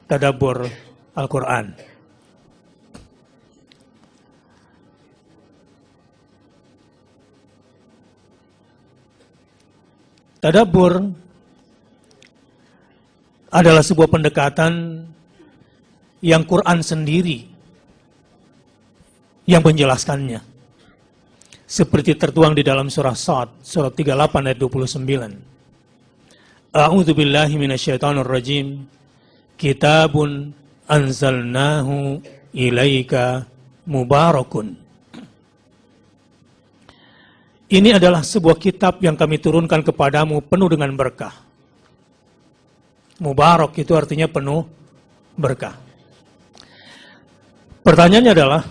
tadabbur Al-Quran. Tadabbur adalah sebuah pendekatan yang Quran sendiri yang menjelaskannya. Seperti tertuang di dalam surah Shad, surat 38 ayat 29. A'udzu billahi minasyaitonir rajim. Kitabun anzalnahu ilaika mubarakun. Ini adalah sebuah kitab yang kami turunkan kepadamu penuh dengan berkah. Mubarak itu artinya penuh berkah. Pertanyaannya adalah,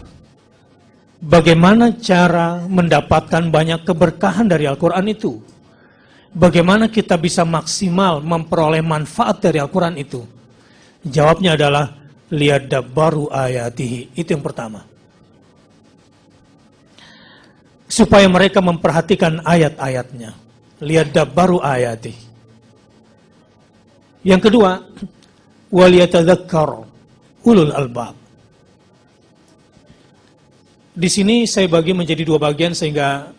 bagaimana cara mendapatkan banyak keberkahan dari Al-Quran itu? Bagaimana kita bisa maksimal memperoleh manfaat dari Al-Quran itu? Jawabnya adalah, liyadabbaru ayatihi. Itu yang pertama. Supaya mereka memperhatikan ayat-ayatnya. Liyadabbaru ayatihi. Yang kedua, waliyatadzakkar ulul albab. Di sini saya bagi menjadi dua bagian sehingga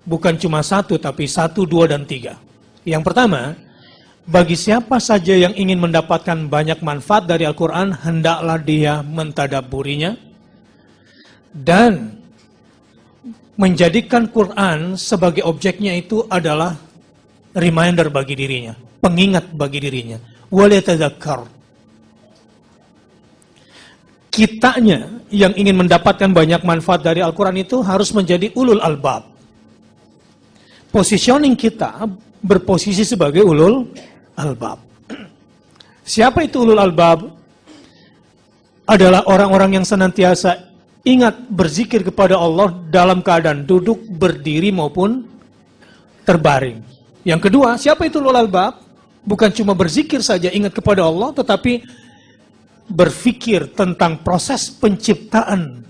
bukan cuma satu, tapi 1, 2, dan 3. Yang pertama, bagi siapa saja yang ingin mendapatkan banyak manfaat dari Al-Quran, hendaklah dia mentadabburinya dan menjadikan Quran sebagai objeknya itu adalah reminder bagi dirinya, pengingat bagi dirinya. Waliyatadzakkar. Kitanya yang ingin mendapatkan banyak manfaat dari Al-Quran itu harus menjadi ulul albab. Positioning kita berposisi sebagai ulul albab. Siapa itu ulul albab? Adalah orang-orang yang senantiasa ingat berzikir kepada Allah dalam keadaan duduk, berdiri maupun terbaring. Yang kedua, siapa itu ulul albab? Bukan cuma berzikir saja ingat kepada Allah, tetapi berfikir tentang proses penciptaan.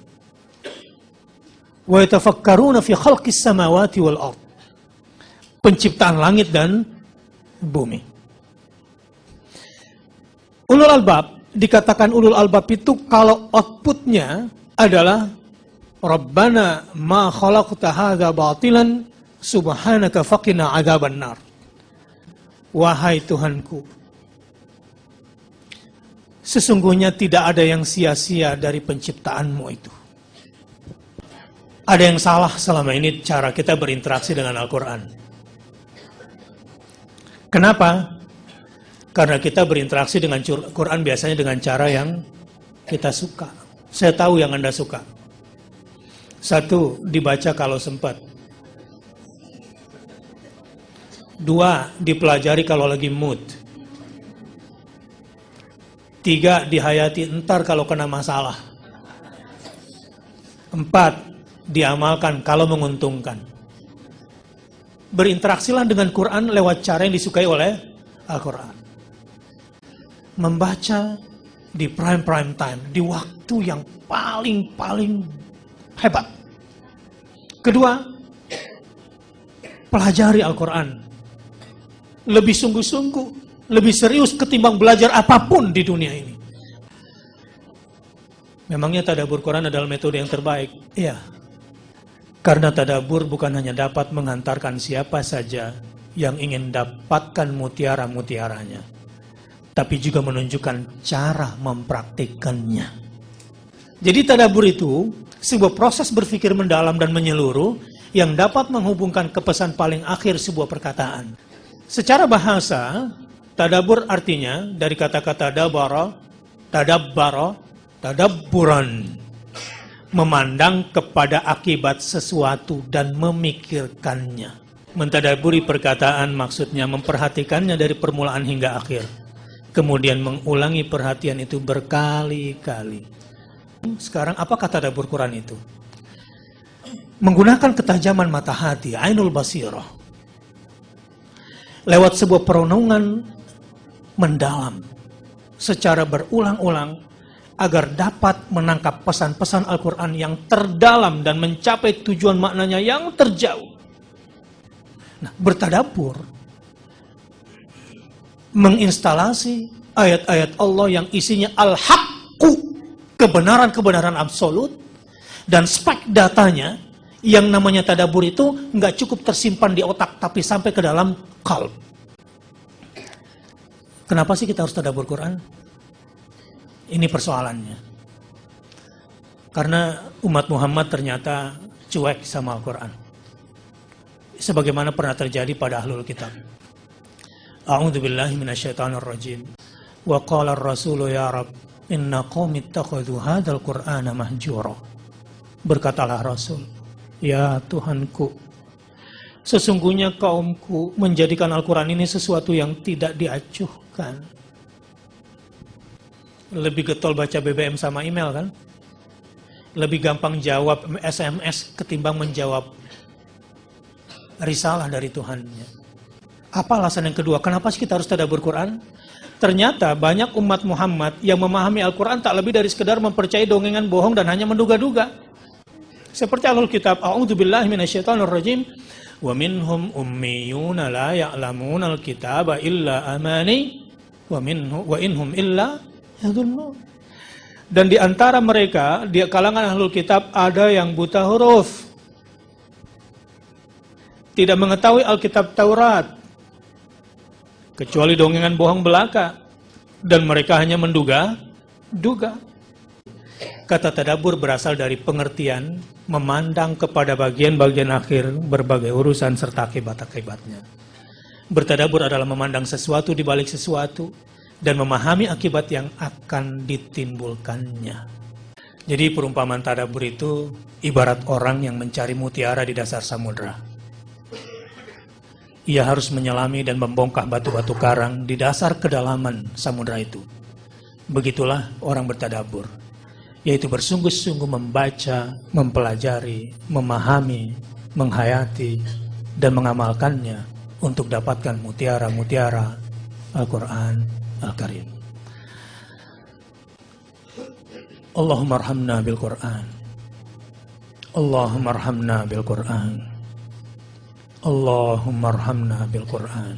Wa yatafakkaruna fi khalqis samawati wal ard. Penciptaan langit dan bumi. Ulul albab, dikatakan ulul albab itu kalau outputnya adalah Rabbana ma khalaqta hadza batilan subhanaka faqina adzaban nar. Wahai Tuhanku, sesungguhnya tidak ada yang sia-sia dari penciptaanmu itu. Ada yang salah selama ini cara kita berinteraksi dengan Al-Quran. Kenapa? Karena kita berinteraksi dengan Quran biasanya dengan cara yang kita suka. Saya tahu yang Anda suka. 1, dibaca kalau sempat. 2, dipelajari kalau lagi mood. 3, dihayati entar kalau kena masalah. 4, diamalkan kalau menguntungkan. Berinteraksilah dengan Quran lewat cara yang disukai oleh Al-Quran. Membaca di prime time, di waktu yang paling hebat. Kedua, pelajari Al-Quran. Lebih sungguh-sungguh, lebih serius ketimbang belajar apapun di dunia ini. Memangnya tadabbur Quran adalah metode yang terbaik? Iya. Karena tadabbur bukan hanya dapat menghantarkan siapa saja yang ingin dapatkan mutiara-mutiaranya, tapi juga menunjukkan cara mempraktikkannya. Jadi tadabbur itu sebuah proses berpikir mendalam dan menyeluruh yang dapat menghubungkan ke pesan paling akhir sebuah perkataan. Secara bahasa, tadabbur artinya dari kata-kata tadabbara, tadabburan. Memandang kepada akibat sesuatu dan memikirkannya. Mentadabburi perkataan maksudnya memperhatikannya dari permulaan hingga akhir. Kemudian mengulangi perhatian itu berkali-kali. Sekarang apakah tadabbur Quran itu? Menggunakan ketajaman mata hati, ainul basirah. Lewat sebuah perenungan mendalam secara berulang-ulang agar dapat menangkap pesan-pesan Al-Quran yang terdalam dan mencapai tujuan maknanya yang terjauh. Nah, bertadabbur menginstalasi ayat-ayat Allah yang isinya al-haqqu, kebenaran-kebenaran absolut, dan spek datanya yang namanya tadabbur itu nggak cukup tersimpan di otak, tapi sampai ke dalam qalb. Kenapa sih kita harus tadabbur Quran? Ini persoalannya. Karena umat Muhammad ternyata cuek sama Al-Quran. Sebagaimana pernah terjadi pada ahlul kitab. A'udzubillahi minasyaitonirrajim. Wa qala ar-rasulu ya Rabb, inna qaumi ittakhadhu hadzal Qur'ana mahjura. Berkatalah Rasul, ya Tuhanku, sesungguhnya kaumku menjadikan Al-Quran ini sesuatu yang tidak diacuhkan. Lebih getol baca BBM sama email kan? Lebih gampang jawab SMS ketimbang menjawab risalah dari Tuhannya. Apa alasan yang kedua? Kenapa sih kita harus tadabbur Quran? Ternyata banyak umat Muhammad yang memahami Al-Quran tak lebih dari sekedar mempercayai dongengan bohong dan hanya menduga-duga. Seperti ahlul kitab, a'udzubillahi minasyaitonirrajim, wa minhum ummiyuna la ya'lamuna al-kitaba illa amani wa inhum illa yadhunnun. Dan di antara mereka, di kalangan ahlul kitab ada yang buta huruf, tidak mengetahui Alkitab Taurat, kecuali dongengan bohong belaka, dan mereka hanya menduga-duga. Kata tadabbur berasal dari pengertian memandang kepada bagian-bagian akhir berbagai urusan serta akibat-akibatnya. Bertadabbur adalah memandang sesuatu di balik sesuatu dan memahami akibat yang akan ditimbulkannya. Jadi perumpamaan tadabbur itu ibarat orang yang mencari mutiara di dasar samudera. Ia harus menyelami dan membongkah batu-batu karang di dasar kedalaman samudera itu. Begitulah orang bertadabbur, yaitu bersungguh-sungguh membaca, mempelajari, memahami, menghayati, dan mengamalkannya untuk dapatkan mutiara-mutiara Al-Quran Al-Karim. Allahumma arhamna bil-Quran. Allahumma arhamna bil-Quran. Allahumma arhamna bil-Quran.